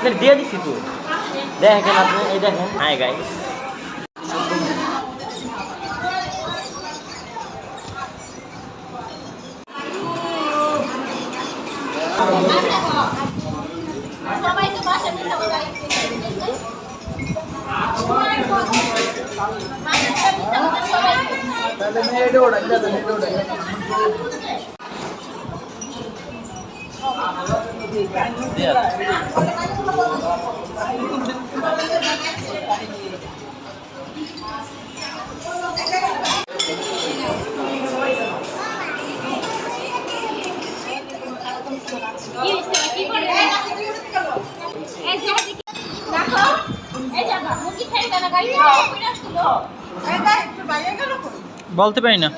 আপনার দিয়ে দিছি তো দেখেন আপনি এই দেখেন হাই গাইস সবাই তো বাসা নিতে হবে তাহলে মেয়েটা ওটা যাবে মেয়েটা ওটা বলতে পারি না